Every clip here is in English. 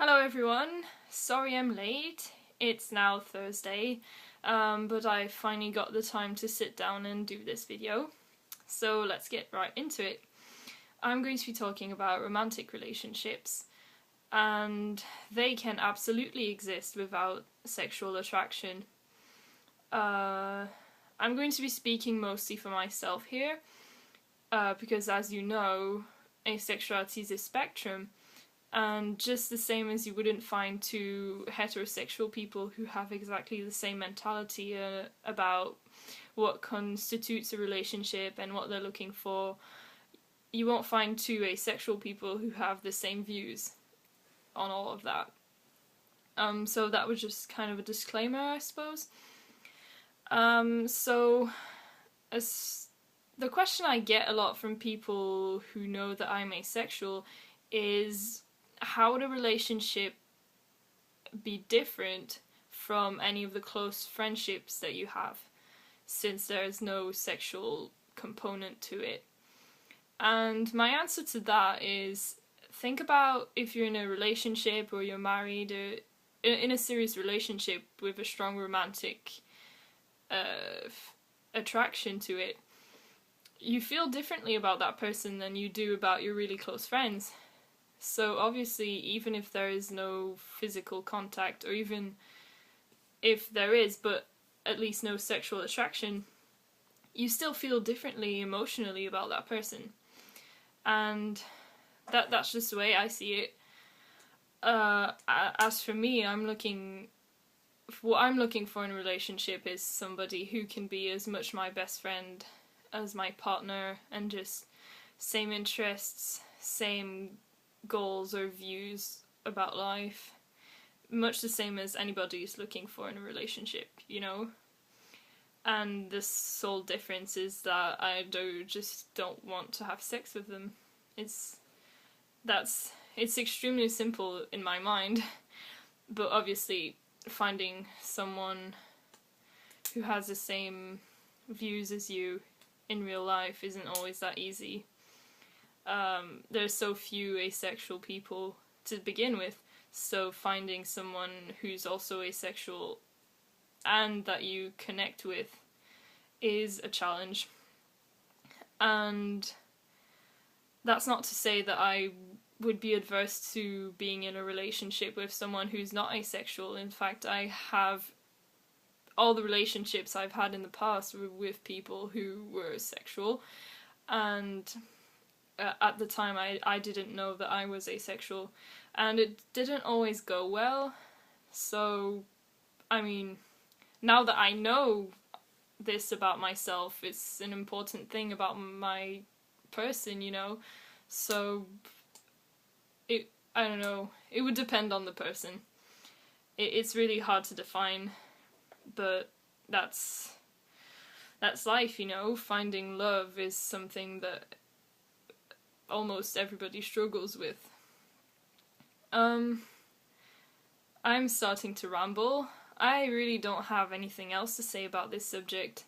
Hello everyone, sorry I'm late. It's now Thursday, but I finally got the time to sit down and do this video. So let's get right into it. I'm going to be talking about romantic relationships, and they can absolutely exist without sexual attraction. I'm going to be speaking mostly for myself here, because as you know, asexuality is a spectrum. And just the same as you wouldn't find two heterosexual people who have exactly the same mentality about what constitutes a relationship and what they're looking for, you won't find two asexual people who have the same views on all of that. So that was just kind of a disclaimer, I suppose. So the question I get a lot from people who know that I'm asexual is, how would a relationship be different from any of the close friendships that you have, since there is no sexual component to it? And my answer to that is, think about if you're in a relationship or you're married or in a serious relationship with a strong romantic attraction to it. You feel differently about that person than you do about your really close friends. So obviously, even if there is no physical contact, or even if there is, but at least no sexual attraction, you still feel differently emotionally about that person. And that's just the way I see it. As for me, what I'm looking for in a relationship is somebody who can be as much my best friend as my partner, and just same interests, same goals or views about life, much the same as anybody is looking for in a relationship, you know? And the sole difference is that I just don't want to have sex with them. It's extremely simple in my mind, but obviously finding someone who has the same views as you in real life isn't always that easy. There's so few asexual people to begin with, so finding someone who's also asexual and that you connect with is a challenge. And that's not to say that I would be adverse to being in a relationship with someone who's not asexual. In fact, I have all the relationships I've had in the past were with people who were sexual, and at the time I didn't know that I was asexual, and it didn't always go well. So, I mean, now that I know this about myself, it's an important thing about my person, you know? So, I don't know, it would depend on the person. It's really hard to define, but that's life, you know? Finding love is something that almost everybody struggles with. I'm starting to ramble. I really don't have anything else to say about this subject.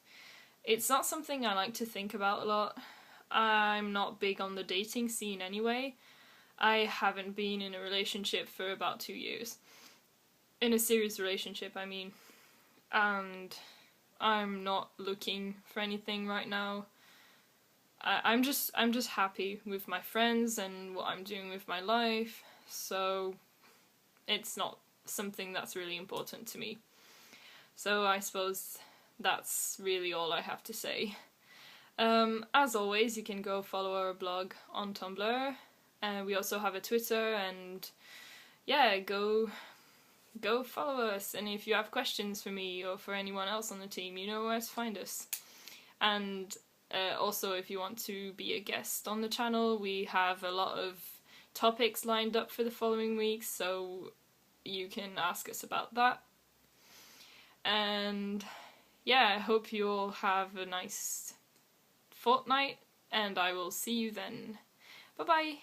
It's not something I like to think about a lot. I'm not big on the dating scene anyway. I haven't been in a relationship for about 2 years. In a serious relationship, I mean. And I'm not looking for anything right now. I'm just happy with my friends and what I'm doing with my life, so it's not something that's really important to me. So I suppose that's really all I have to say. As always, you can go follow our blog on Tumblr, and we also have a Twitter, and yeah, go follow us. And if you have questions for me or for anyone else on the team, you know where to find us. And also, if you want to be a guest on the channel, we have a lot of topics lined up for the following weeks, so you can ask us about that. And yeah, I hope you all have a nice fortnight, and I will see you then. Bye bye!